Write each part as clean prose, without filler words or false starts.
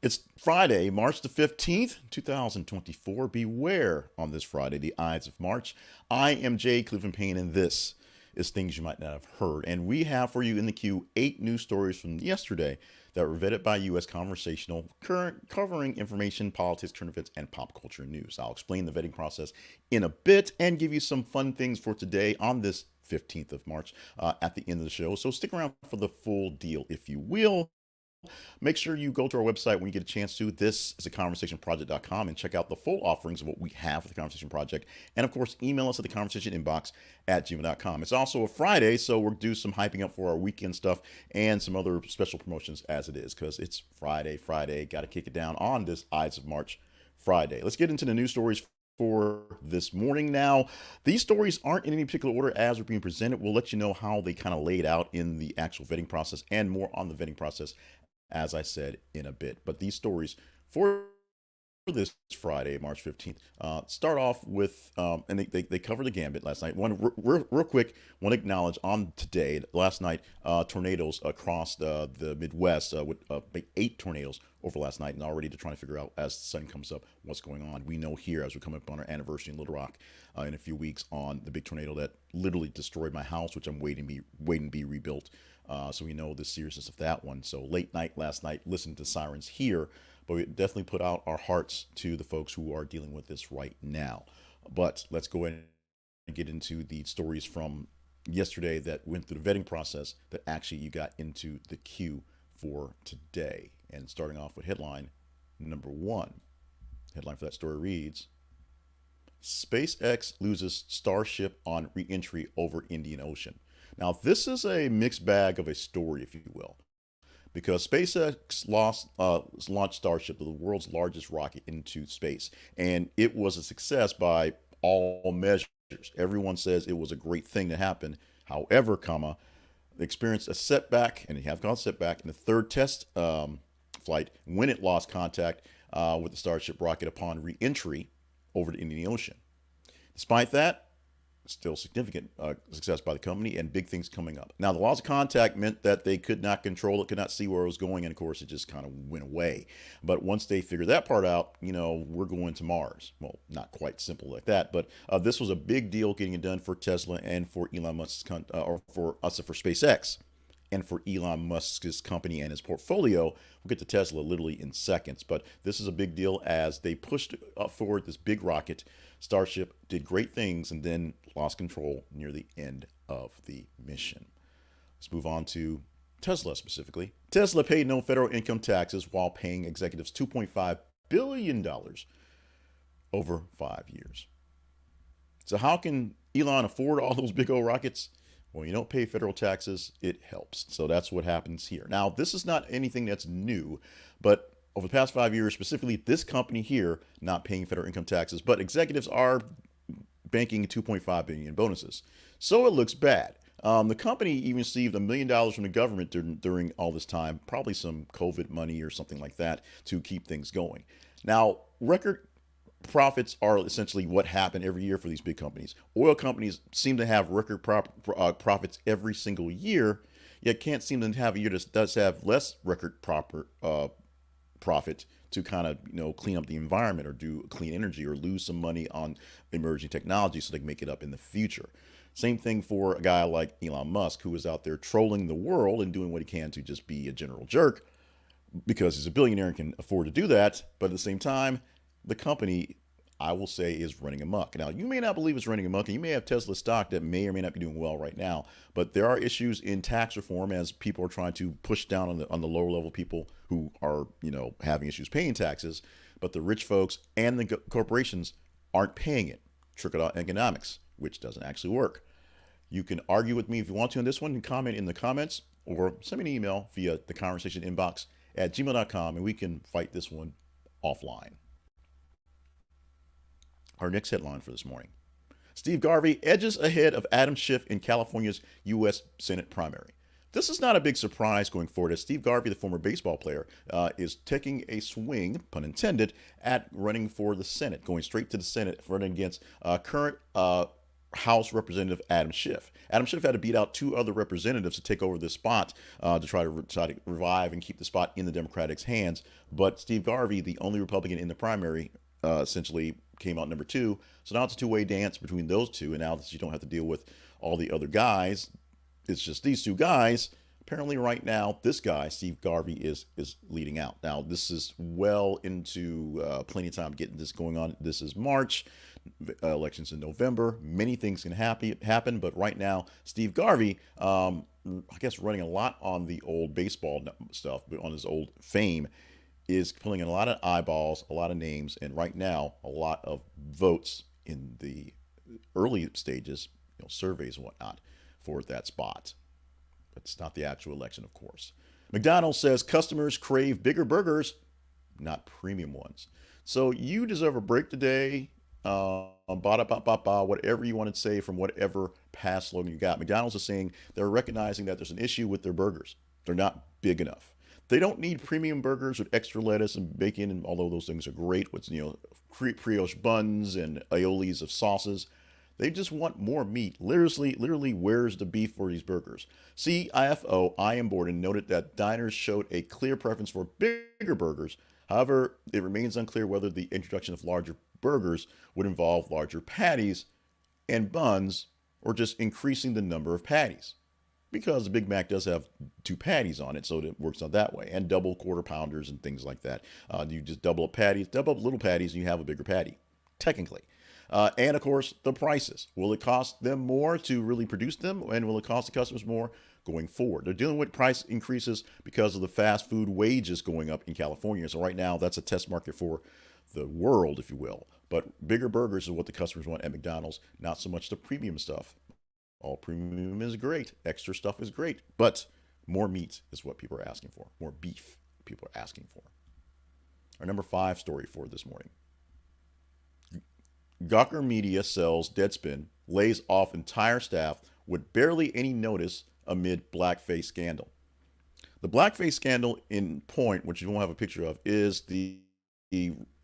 It's Friday, March the 15th, 2024. Beware on this Friday, the Ides of March. I am Jay Cleveland Payne, and this is Things You Might Not Have Heard. And we have for you in the queue 8 news stories from yesterday that were vetted by U.S. Conversational, covering information, politics, current events, and pop culture news. I'll explain the vetting process in a bit and give you some fun things for today on this 15th of March at the end of the show. So stick around for the full deal, if you will. Make sure you go to our website when you get a chance to. This is theconversationproject.com and check out the full offerings of what we have for the Conversation Project. And of course, email us at theconversationinbox@gmail.com. It's also a Friday, so we'll do some hyping up for our weekend stuff and some other special promotions as it is, because it's Friday. Got to kick it down on this Ides of March Friday. Let's get into the news stories for this morning. Now, these stories aren't in any particular order as they're being presented. We'll let you know how they kind of laid out in the actual vetting process and more on the vetting process, as I said, in a bit. But these stories for this Friday, March 15th, start off with, and they covered the gambit last night. Real quick, want to acknowledge on today, last night, tornadoes across the Midwest, with 8 tornadoes over last night, and already to trying to figure out as the sun comes up what's going on. We know here as we come up on our anniversary in Little Rock in a few weeks on the big tornado that literally destroyed my house, which I'm waiting to be rebuilt. So we know the seriousness of that one. So late night last night, listening to sirens here, but we definitely put out our hearts to the folks who are dealing with this right now. But let's go ahead and get into the stories from yesterday that went through the vetting process that actually you got into the queue for today. And starting off with headline number 1. Headline for that story reads, SpaceX loses Starship on reentry over Indian Ocean. Now, this is a mixed bag of a story, if you will, because SpaceX launched Starship, the world's largest rocket, into space, and it was a success by all measures. Everyone says it was a great thing to happen. However, they experienced a setback, and they have gone setback in the third test flight when it lost contact with the Starship rocket upon re-entry over the Indian Ocean. Despite that, still significant success by the company and big things coming up. Now, the loss of contact meant that they could not control it, could not see where it was going, and of course, it just kind of went away. But once they figured that part out, we're going to Mars. Well, not quite simple like that, but this was a big deal getting it done for Tesla and for Elon Musk's or for SpaceX. And for Elon Musk's company and his portfolio. We'll get to Tesla literally in seconds, but this is a big deal as they pushed forward this big rocket. Starship did great things and then lost control near the end of the mission. Let's move on to Tesla specifically. Tesla paid no federal income taxes while paying executives $2.5 billion over 5 years. So how can Elon afford all those big old rockets? When you don't pay federal taxes, it helps. So that's what happens here. Now, this is not anything that's new, but over the past 5 years, specifically this company here, not paying federal income taxes, but executives are banking 2.5 billion in bonuses. So it looks bad. The company even received $1 million from the government during all this time, probably some COVID money or something like that to keep things going. Now, record profits are essentially what happen every year for these big companies. Oil companies seem to have record profits every single year, yet can't seem to have a year that does have less record profit to kind of clean up the environment or do clean energy or lose some money on emerging technology so they can make it up in the future. Same thing for a guy like Elon Musk, who is out there trolling the world and doing what he can to just be a general jerk because he's a billionaire and can afford to do that. But at the same time, the company, I will say, is running amok. Now, you may not believe it's running amok, and you may have Tesla stock that may or may not be doing well right now, but there are issues in tax reform as people are trying to push down on the lower level people who are, having issues paying taxes, but the rich folks and the corporations aren't paying it. Trickle-down economics, which doesn't actually work. You can argue with me if you want to on this one and comment in the comments, or send me an email via theconversationinbox@gmail.com, and we can fight this one offline. Our next headline for this morning. Steve Garvey edges ahead of Adam Schiff in California's U.S. Senate primary. This is not a big surprise going forward, as Steve Garvey, the former baseball player, is taking a swing, pun intended, at running for the Senate, going straight to the Senate, running against current House Representative Adam Schiff. Adam Schiff had to beat out two other representatives to take over this spot to try to revive and keep the spot in the Democrats' hands. But Steve Garvey, the only Republican in the primary, essentially came out number two. So now it's a two-way dance between those two. And now that you don't have to deal with all the other guys, it's just these two guys. Apparently, right now, this guy, Steve Garvey, is leading out. Now, this is well into plenty of time getting this going on. This is March, elections in November. Many things can happen, but right now, Steve Garvey, I guess running a lot on the old baseball stuff, but on his old fame, is pulling in a lot of eyeballs, a lot of names, and right now, a lot of votes in the early stages, surveys and whatnot, for that spot. It's not the actual election, of course. McDonald says customers crave bigger burgers, not premium ones. So you deserve a break today. Whatever you want to say from whatever past slogan you got. McDonald's is saying they're recognizing that there's an issue with their burgers. They're not big enough. They don't need premium burgers with extra lettuce and bacon, and although those things are great with brioche buns and aiolis of sauces. They just want more meat. Literally, where's the beef for these burgers? CIFO I Am Borden noted that diners showed a clear preference for bigger burgers. However, it remains unclear whether the introduction of larger burgers would involve larger patties and buns or just increasing the number of patties. Because the Big Mac does have two patties on it, so it works out that way. And double quarter pounders and things like that. You just double up little patties, and you have a bigger patty, technically. And of course, the prices. Will it cost them more to really produce them? And will it cost the customers more going forward? They're dealing with price increases because of the fast food wages going up in California. So right now, that's a test market for the world, if you will. But bigger burgers is what the customers want at McDonald's, not so much the premium stuff. All premium is great. Extra stuff is great. But more meat is what people are asking for. More beef people are asking for. Our number 5 story for this morning. Gawker Media sells Deadspin, lays off entire staff with barely any notice amid blackface scandal. The blackface scandal in point, which you don't have a picture of, is the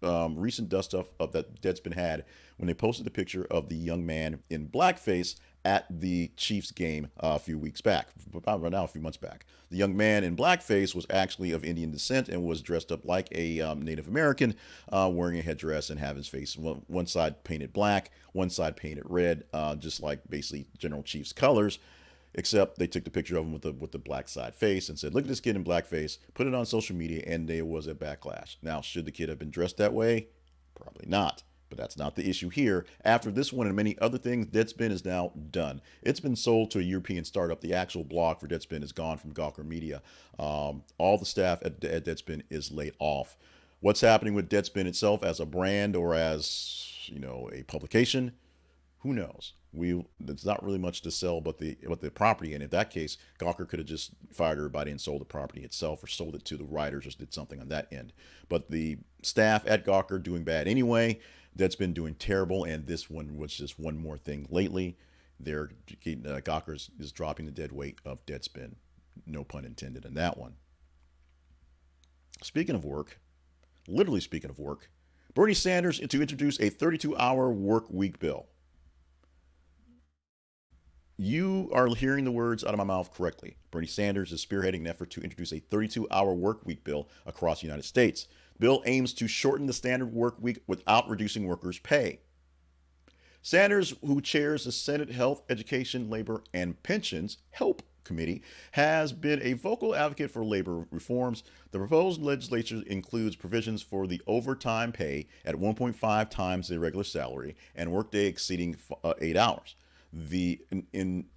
recent dust up of that Deadspin had when they posted the picture of the young man in blackface at the Chiefs game a few weeks back, about now a few months back. The young man in blackface was actually of Indian descent and was dressed up like a Native American, wearing a headdress and having his face one side painted black, one side painted red, just like basically General Chiefs colors, except they took the picture of him with the black side face and said, look at this kid in blackface, put it on social media, and there was a backlash. Now, should the kid have been dressed that way? Probably not. But that's not the issue here. After this one and many other things, Deadspin is now done. It's been sold to a European startup. The actual blog for Deadspin is gone from Gawker Media. All the staff at Deadspin is laid off. What's happening with Deadspin itself as a brand or as a publication? Who knows? There's not really much to sell but the property. And in that case, Gawker could have just fired everybody and sold the property itself, or sold it to the writers, or did something on that end. But the staff at Gawker doing bad anyway. Deadspin doing terrible, and this one was just one more thing lately. Gawker is dropping the dead weight of Deadspin. No pun intended in that one. Speaking of work, literally speaking of work, Bernie Sanders to introduce a 32-hour work week bill. You are hearing the words out of my mouth correctly. Bernie Sanders is spearheading an effort to introduce a 32-hour work week bill across the United States. The bill aims to shorten the standard work week without reducing workers' pay. Sanders, who chairs the Senate Health, Education, Labor, and Pensions (HELP) Committee, has been a vocal advocate for labor reforms. The proposed legislation includes provisions for the overtime pay at 1.5 times the regular salary and workday exceeding 8 hours. The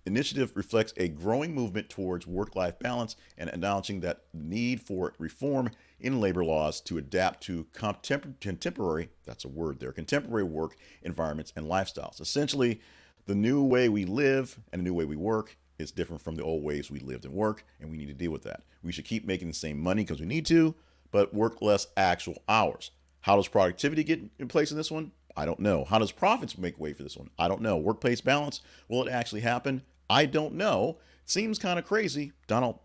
initiative reflects a growing movement towards work-life balance and acknowledging that need for reform in labor laws to adapt to contemporary, that's a word there, contemporary work environments and lifestyles. Essentially, the new way we live and the new way we work is different from the old ways we lived and work, and we need to deal with that. We should keep making the same money because we need to, but work less actual hours. How does productivity get in place in this one? I don't know. How does profits make way for this one? I don't know. Workplace balance, will it actually happen? I don't know. It seems kind of crazy. No,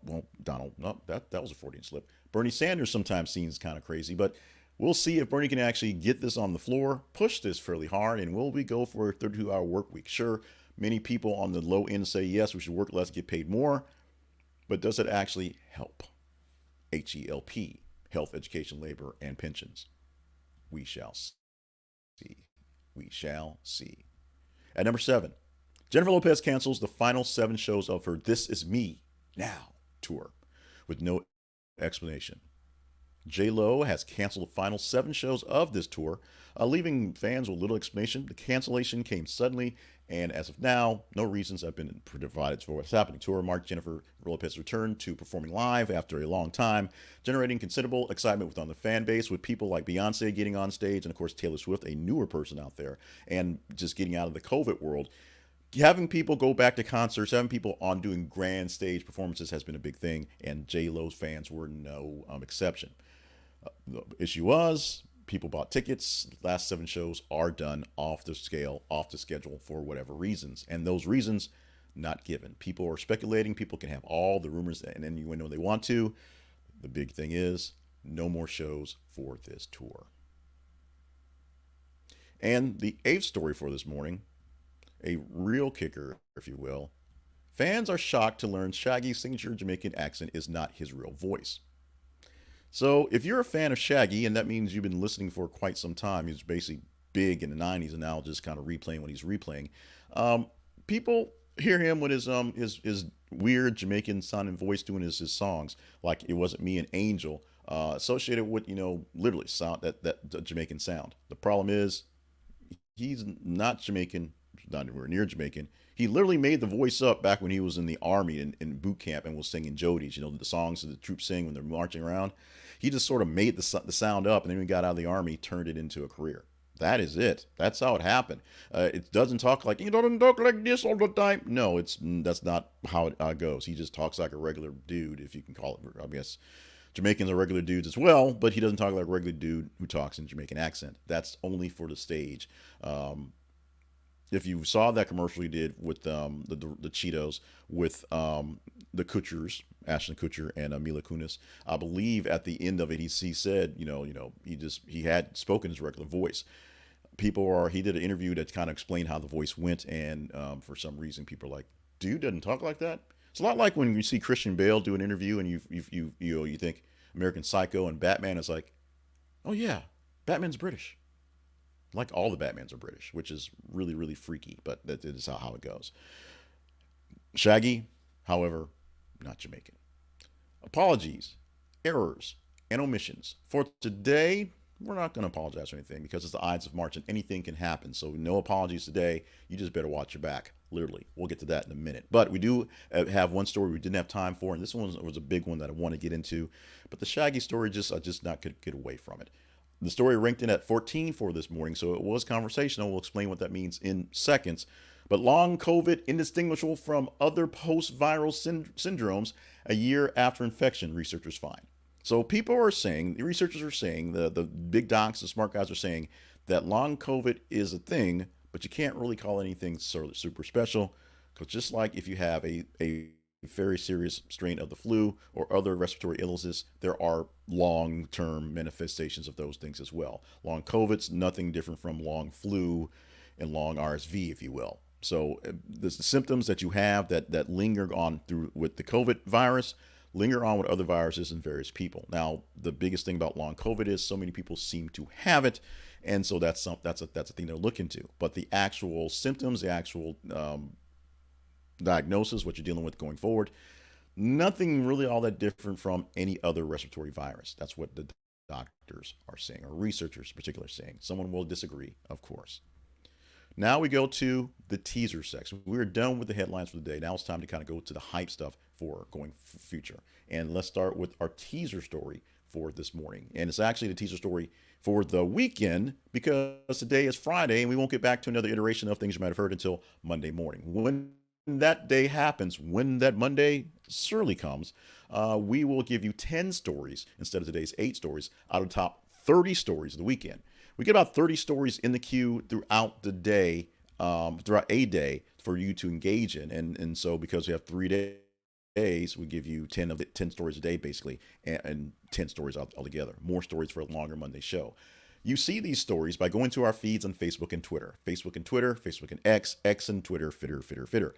that was a Freudian slip. Bernie Sanders sometimes seems kind of crazy, but we'll see if Bernie can actually get this on the floor, push this fairly hard, and will we go for a 32-hour work week? Sure, Many people on the low end say, yes, we should work less, get paid more. But does it actually help? HELP, health, education, labor, and pensions. We shall see. We shall see. At number 7, Jennifer Lopez cancels the final 7 shows of her This Is Me Now tour with no explanation. J-Lo has canceled the final 7 shows of this tour, leaving fans with little explanation. The cancellation came suddenly, and as of now, no reasons have been provided for what's happening. Tour marked Jennifer Lopez returned to performing live after a long time, generating considerable excitement within the fan base, with people like Beyonce getting on stage, and of course Taylor Swift, a newer person out there, and just getting out of the COVID world. Having people go back to concerts, having people on doing grand stage performances has been a big thing, and J-Lo's fans were no exception. The issue was people bought tickets. Last 7 shows are done off the scale, off the schedule for whatever reasons, and those reasons not given. People are speculating. People can have all the rumors and innuendo they want to. The big thing is no more shows for this tour. And the 8th story for this morning, a real kicker, if you will. Fans are shocked to learn Shaggy's signature Jamaican accent is not his real voice. So if you're a fan of Shaggy, and that means you've been listening for quite some time, he was basically big in the 90s and now just kind of replaying what he's replaying. People hear him with his weird Jamaican sounding voice doing his songs, like It Wasn't Me and Angel, associated with, literally sound that Jamaican sound. The problem is he's not Jamaican, not anywhere near Jamaican. He literally made the voice up back when he was in the army in boot camp and was singing Jodies, the songs that the troops sing when they're marching around. He just sort of made the sound up, and then when he got out of the army, turned it into a career. That is it. That's how it happened. It doesn't talk like, he doesn't talk like this all the time. No, that's not how it goes. He just talks like a regular dude, if you can call it. I guess Jamaicans are regular dudes as well, but he doesn't talk like a regular dude who talks in Jamaican accent. That's only for the stage. If you saw that commercial he did with the Cheetos with the Kutchers, Ashton Kutcher and Mila Kunis, I believe at the end of it he said, he had spoken his regular voice. He did an interview that kind of explained how the voice went, and for some reason people are like, dude doesn't talk like that. It's a lot like when you see Christian Bale do an interview and you think American Psycho and Batman is like, oh yeah, Batman's British. Like all the Batmans are British, which is really, really freaky, but that is how it goes. Shaggy, however, not Jamaican. Apologies, errors, and omissions. For today, we're not going to apologize for anything because it's the Ides of March and anything can happen. So no apologies today. You just better watch your back, literally. We'll get to that in a minute. But we do have one story we didn't have time for, and this one was a big one that I want to get into. But the Shaggy story, I just not could get away from it. The story ranked in at 14 for this morning, so it was conversational. We'll explain what that means in seconds. But long COVID, indistinguishable from other post-viral syndromes a year after infection, researchers find. So the researchers are saying, the big docs, the smart guys are saying that long COVID is a thing, but you can't really call anything super special, because just like if you have a very serious strain of the flu or other respiratory illnesses, there are long-term manifestations of those things as well. Long COVID's nothing different from long flu and long RSV, if you will. So the symptoms that you have that linger on through with the COVID virus linger on with other viruses in various people. Now, the biggest thing about long COVID is so many people seem to have it, and so that's a thing they're looking to. But the actual symptoms, the actual diagnosis, what you're dealing with going forward, nothing really all that different from any other respiratory virus. That's what the doctors are saying, or researchers in particular are saying. Someone will disagree, of course. Now we go to the teaser section. We're done with the headlines for the day. Now it's time to kind of go to the hype stuff for going future. And let's start with our teaser story for this morning. And it's actually the teaser story for the weekend, because today is Friday and we won't get back to another iteration of things you might have heard until Monday morning. When that day happens, when that Monday surely comes, we will give you 10 stories instead of today's 8 stories out of the top 30 stories of the weekend. We get about 30 stories in the queue throughout the day, throughout a day for you to engage in. And so because we have 3 days, we give you 10 stories a day, basically, and 10 stories altogether. More stories for a longer Monday show. You see these stories by going to our feeds on Facebook and Twitter. Facebook and Twitter, Facebook and X and Twitter, fitter.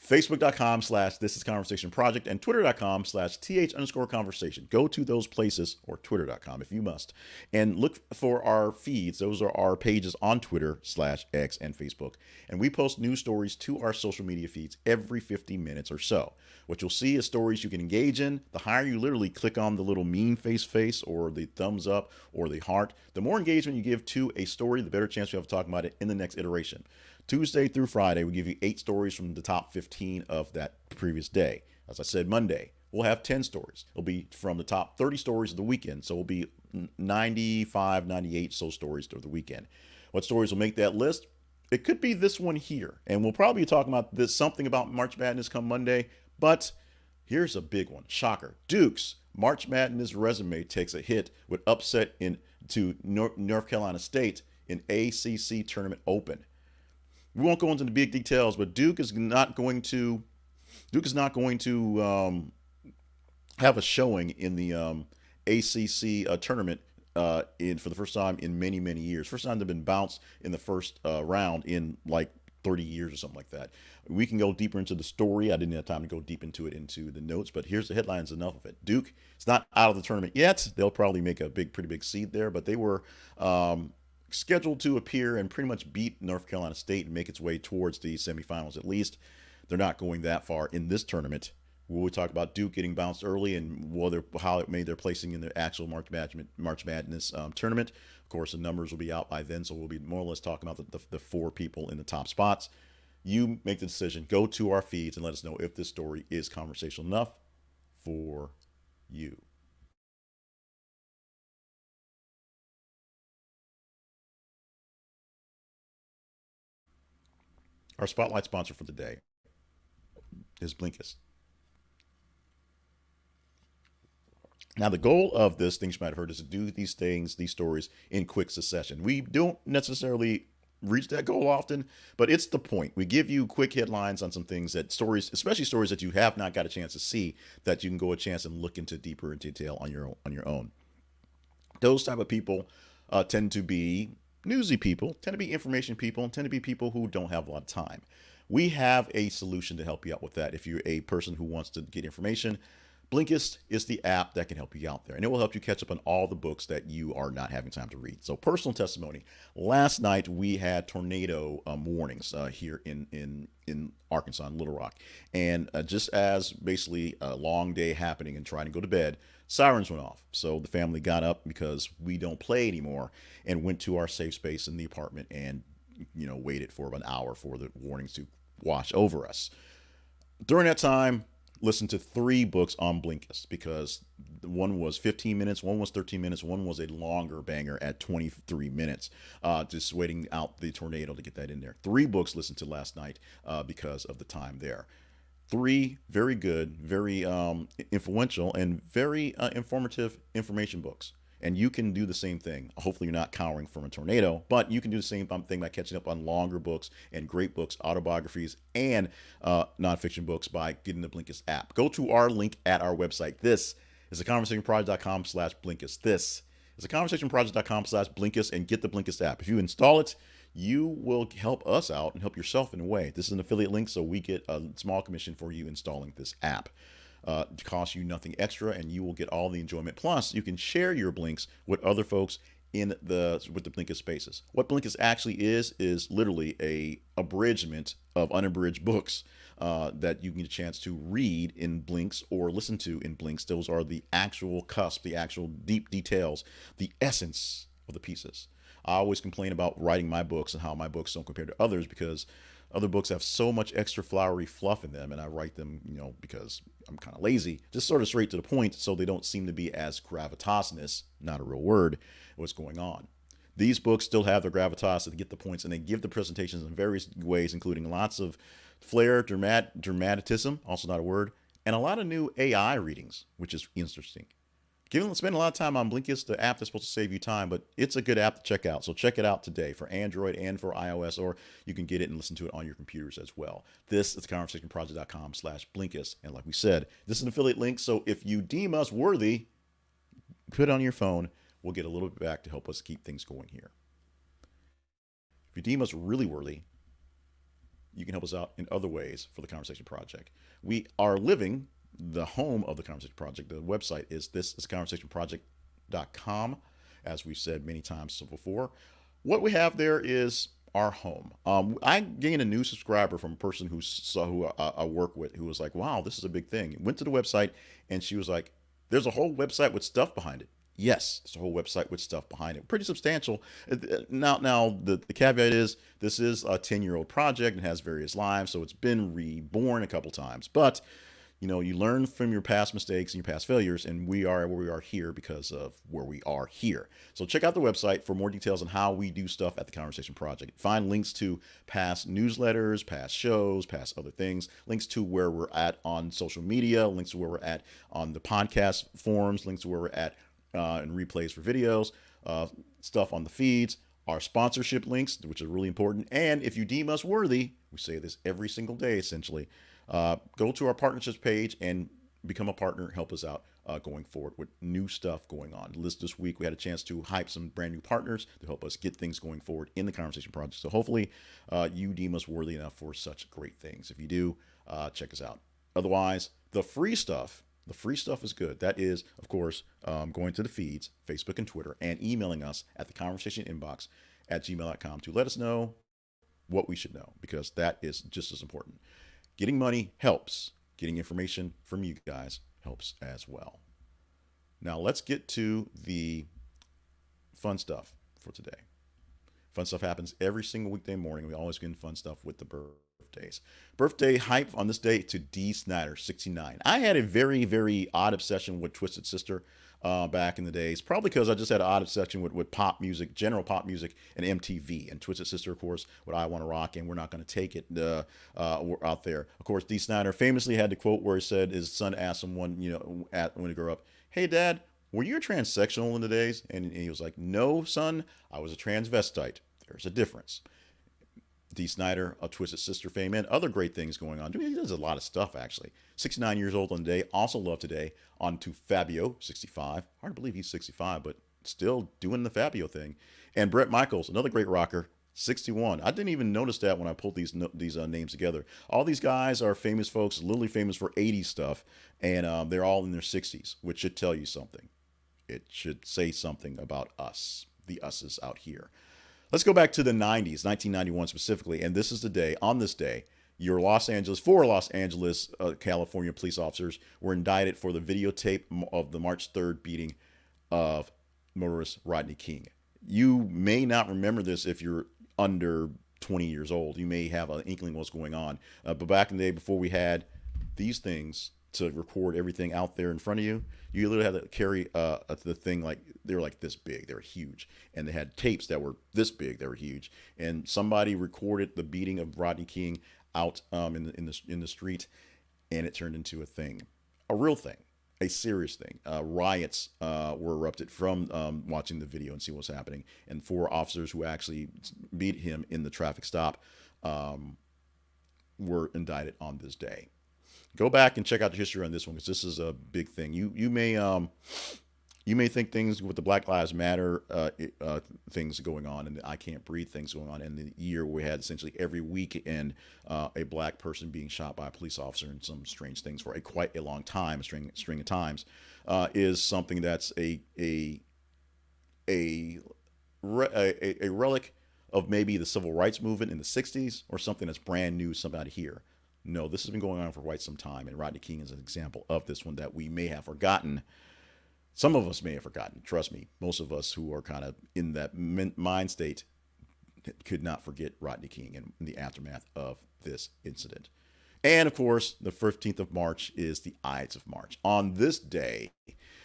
Facebook.com/This Is Conversation Project and Twitter.com/th_conversation. Go to those places, or Twitter.com if you must, and look for our feeds. Those are our pages on Twitter/X and Facebook. And we post news stories to our social media feeds every 50 minutes or so. What you'll see is stories you can engage in. The higher you literally click on the little mean face or the thumbs up or the heart, the more engagement you give to a story, the better chance you have of talking about it in the next iteration. Tuesday through Friday, we give you 8 stories from the top 15 of that previous day. As I said, Monday, we'll have 10 stories. It'll be from the top 30 stories of the weekend. So it'll be 95, 98 so stories of the weekend. What stories will make that list? It could be this one here. And we'll probably be talking about this, something about March Madness come Monday. But here's a big one. Shocker. Duke's March Madness resume takes a hit with upset to North Carolina State in ACC Tournament Open. We won't go into the big details, but Duke is not going to have a showing in the ACC tournament for the first time in many, many years. First time they've been bounced in the first round in like 30 years or something like that. We can go deeper into the story. I didn't have time to go deep into it into the notes, but here's the headlines, enough of it. Duke is not out of the tournament yet. They'll probably make a pretty big seed there, but they were scheduled to appear and pretty much beat North Carolina State and make its way towards the semifinals at least. They're not going that far in this tournament. We'll talk about Duke getting bounced early and how it made their placing in the actual March Madness tournament. Of course, the numbers will be out by then, so we'll be more or less talking about the 4 people in the top spots. You make the decision. Go to our feeds and let us know if this story is conversational enough for you. Our spotlight sponsor for the day is Blinkist. Now, the goal of this, things you might have heard, is to do these stories in quick succession. We don't necessarily reach that goal often, but it's the point. We give you quick headlines on some things, especially stories that you have not got a chance to see, that you can go a chance and look into deeper in detail on your own. Those type of people tend to be newsy people, tend to be information people, and tend to be people who don't have a lot of time. We have a solution to help you out with that. If you're a person who wants to get information, Blinkist is the app that can help you out there, and it will help you catch up on all the books that you are not having time to read. So, personal testimony. Last night we had tornado warnings here in Arkansas, in Little Rock, and just as basically a long day happening and trying to go to bed, sirens went off. So the family got up, because we don't play anymore, and went to our safe space in the apartment and waited for about an hour for the warnings to wash over us. During that time, listened to 3 books on Blinkist, because one was 15 minutes, one was 13 minutes, one was a longer banger at 23 minutes, just waiting out the tornado to get that in there. 3 books listened to last night because of the time there. 3 very good, very influential, and very informative information books. And you can do the same thing. Hopefully you're not cowering from a tornado, but you can do the same thing by catching up on longer books and great books, autobiographies, and nonfiction books by getting the Blinkist app. Go to our link at our website. This is theconversationproject.com/Blinkist. This is theconversationproject.com/Blinkist, and get the Blinkist app. If you install it, you will help us out and help yourself in a way. This is an affiliate link, so we get a small commission for you installing this app. It costs you nothing extra, and you will get all the enjoyment. Plus, you can share your Blinks with other folks with the Blinkist spaces. What Blinkist actually is literally a abridgment of unabridged books that you can get a chance to read in Blinks or listen to in Blinks. Those are the actual cusp, the actual deep details, the essence of the pieces. I always complain about writing my books and how my books don't compare to others, because other books have so much extra flowery fluff in them, and I write them, because I'm kind of lazy, just sort of straight to the point, so they don't seem to be as gravitas, not a real word, what's going on. These books still have their gravitas to get the points, and they give the presentations in various ways, including lots of flair, dramatism, also not a word, and a lot of new AI readings, which is interesting. Spend a lot of time on Blinkist, the app that's supposed to save you time, but it's a good app to check out. So check it out today for Android and for iOS, or you can get it and listen to it on your computers as well. This is conversationproject.com/Blinkist. And like we said, this is an affiliate link. So if you deem us worthy, put it on your phone, we'll get a little bit back to help us keep things going here. If you deem us really worthy, you can help us out in other ways for the Conversation Project. We are living the home of the Conversation Project. The website is thisisconversationproject.com, as we've said many times before. What we have there is our home. I gained a new subscriber from a person who I work with, who was like, wow, this is a big thing. Went to the website and she was like, there's a whole website with stuff behind it. Yes, it's a whole website with stuff behind it. Pretty substantial. Now the caveat is this is a 10-year-old project and has various lives, so it's been reborn a couple times. But you learn from your past mistakes and your past failures, and we are where we are here because of where we are here. So check out the website for more details on how we do stuff at the Conversation Project. Find links to past newsletters, past shows, past other things, links to where we're at on social media, links to where we're at on the podcast forums, links to where we're at and replays for videos, stuff on the feeds, our sponsorship links, which are really important. And if you deem us worthy, we say this every single day, essentially, go to our partnerships page and become a partner. Help us out going forward with new stuff going on. This week, we had a chance to hype some brand new partners to help us get things going forward in the Conversation Project. So hopefully you deem us worthy enough for such great things. If you do, check us out. Otherwise, the free stuff is good. That is, of course, going to the feeds, Facebook and Twitter, and emailing us at theconversationinbox@gmail.com to let us know what we should know, because that is just as important. Getting money helps. Getting information from you guys helps as well. Now let's get to the fun stuff for today. Fun stuff happens every single weekday morning. We always get fun stuff with the birthdays. Birthday hype on this day to Dee Snider, 69. I had a very, very odd obsession with Twisted Sister back in the days, probably because I just had an odd obsession with pop music, general pop music, and MTV. And Twisted Sister, of course, what I Want to Rock, and We're Not Going to Take It we're out there. Of course, Dee Snider famously had the quote where he said his son asked someone, when he grew up, hey, Dad, were you a transsexual in the days? And he was like, no, son, I was a transvestite. There's a difference. Dee Snider, a Twisted Sister fame, and other great things going on. He does a lot of stuff, actually. 69 years old on the day. Also love today. On to Fabio, 65. Hard to believe he's 65, but still doing the Fabio thing. And Bret Michaels, another great rocker, 61. I didn't even notice that when I pulled these names together. All these guys are famous folks, literally famous for 80s stuff, and they're all in their 60s, which should tell you something. It should say something about us, the us's out here. Let's go back to the 90s, 1991 specifically, and this is the day, on this day, four Los Angeles, California police officers were indicted for the videotape of the March 3rd beating of motorist Rodney King. You may not remember this if you're under 20 years old. You may have an inkling what's going on. But back in the day, before we had these things to record everything out there in front of you, you literally had to carry the thing, like they were like this big, they were huge, and they had tapes that were this big, they were huge, and somebody recorded the beating of Rodney King out in the street, and it turned into a thing, a real thing, a serious thing. Riots were erupted from watching the video and see what's happening, and 4 officers who actually beat him in the traffic stop were indicted on this day. Go back and check out the history on this one, because this is a big thing. You may think things with the Black Lives Matter things going on, and the I Can't Breathe things going on, and the year we had essentially every weekend a black person being shot by a police officer and some strange things for quite a long time, a string of times, is something that's a relic of maybe the civil rights movement in the 60s, or something that's brand new, somebody here. No, this has been going on for quite some time, and Rodney King is an example of this one that we may have forgotten. Some of us may have forgotten. Trust me, most of us who are kind of in that mind state could not forget Rodney King and the aftermath of this incident. And of course, the 15th of March is the Ides of March. On this day,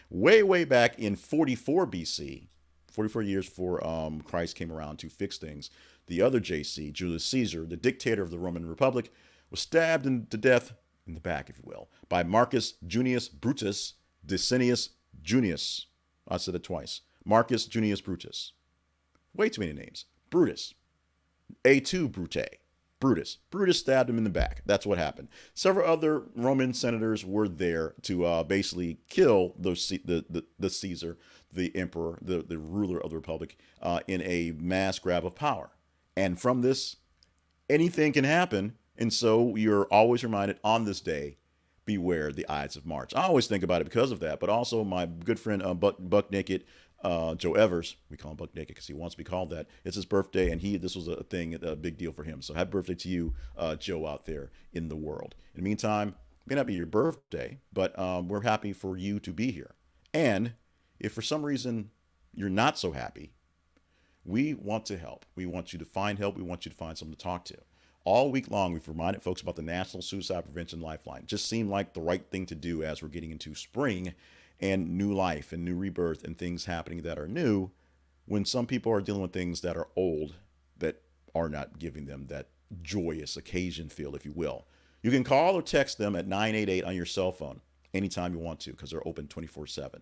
way back in 44 BC, 44 years before Christ came around to fix things, the other JC, Julius Caesar, the dictator of the Roman Republic, was stabbed to death in the back, if you will, by Marcus Junius Brutus Decius Junius. I said it twice. Marcus Junius Brutus. Way too many names. Brutus. A2 Brute. Brutus. Brutus stabbed him in the back. That's what happened. Several other Roman senators were there to basically kill the Caesar, the emperor, the ruler of the republic, in a mass grab of power. And from this, anything can happen. And so you're always reminded on this day, beware the Ides of March. I always think about it because of that, but also my good friend Buck Naked, Joe Evers, we call him Buck Naked because he wants to be called that. It's his birthday, and this was a thing, a big deal for him. So happy birthday to you, Joe, out there in the world. In the meantime, it may not be your birthday, but we're happy for you to be here. And if for some reason you're not so happy, we want to help. We want you to find help. We want you to find someone to talk to. All week long, we've reminded folks about the National Suicide Prevention Lifeline. It just seemed like the right thing to do as we're getting into spring and new life and new rebirth and things happening that are new, when some people are dealing with things that are old, that are not giving them that joyous occasion feel, if you will. You can call or text them at 988 on your cell phone anytime you want to, because they're open 24/7.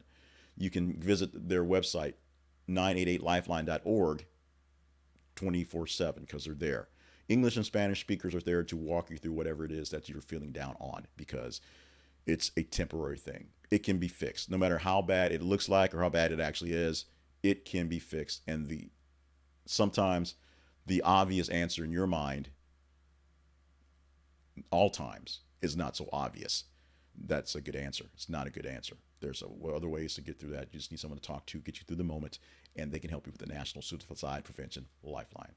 You can visit their website, 988lifeline.org, 24/7, because they're there. English and Spanish speakers are there to walk you through whatever it is that you're feeling down on, because it's a temporary thing. It can be fixed. No matter how bad it looks like or how bad it actually is, it can be fixed. And sometimes the obvious answer in your mind, all times, is not so obvious. That's a good answer. It's not a good answer. There's other ways to get through that. You just need someone to talk to, get you through the moment, and they can help you with the National Suicide Prevention Lifeline.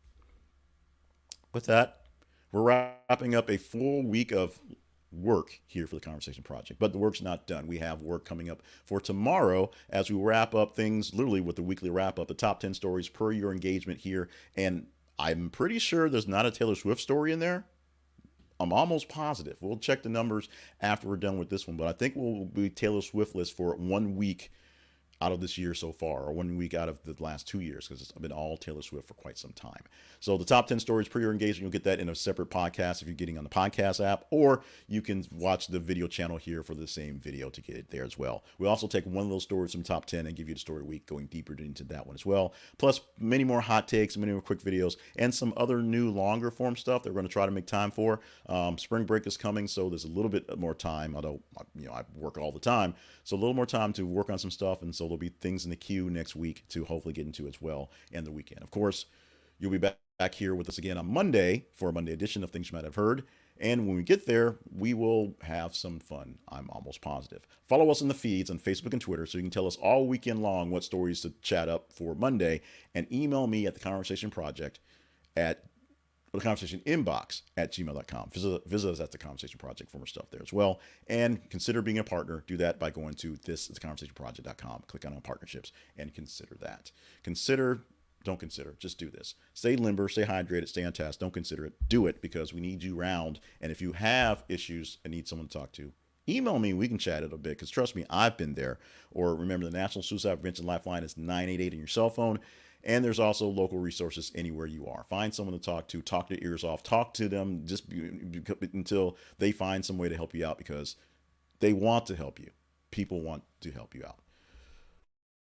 With that, we're wrapping up a full week of work here for the Conversation Project, but the work's not done. We have work coming up for tomorrow as we wrap up things literally with the weekly wrap up, the top 10 stories per your engagement here. And I'm pretty sure there's not a Taylor Swift story in there. I'm almost positive. We'll check the numbers after we're done with this one, but I think we'll be Taylor Swift list for 1 week out of this year so far, or 1 week out of the last 2 years, because it's been all Taylor Swift for quite some time. So the top 10 stories per your engagement, you'll get that in a separate podcast if you're getting on the podcast app, or you can watch the video channel here for the same video to get it there as well. We also take one little story from top 10 and give you the story of the week, going deeper into that one as well. Plus many more hot takes, many more quick videos, and some other new longer form stuff that we're going to try to make time for. Spring break is coming, so there's a little bit more time, although I work all the time, so a little more time to work on some stuff, and so there'll be things in the queue next week to hopefully get into as well, and the weekend. Of course, you'll be back here with us again on Monday for a Monday edition of Things You Might Have Heard. And when we get there, we will have some fun. I'm almost positive. Follow us in the feeds on Facebook and Twitter so you can tell us all weekend long what stories to chat up for Monday, and email me at the Conversation Project at the Conversation Inbox at gmail.com. Visit us at the Conversation Project for more stuff there as well. And consider being a partner. Do that by going to thisistheconversationproject.com. Click on our partnerships and consider that. Don't consider, just do this. Stay limber, stay hydrated, stay on task. Don't consider it. Do it, because we need you around. And if you have issues and need someone to talk to, email me. We can chat it a bit, because trust me, I've been there. Or remember, the National Suicide Prevention Lifeline is 988 on your cell phone. And there's also local resources anywhere you are. Find someone to talk their ears off, talk to them until they find some way to help you out, because they want to help you. People want to help you out.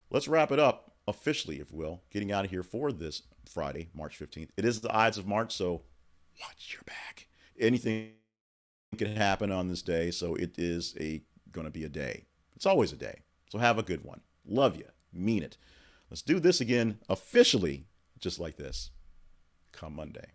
Let's wrap it up officially, if you will, getting out of here for this Friday, March 15th. It is the Ides of March, so watch your back. Anything can happen on this day, so it is going to be a day. It's always a day. So have a good one. Love you. Mean it. Let's do this again officially, just like this, come Monday.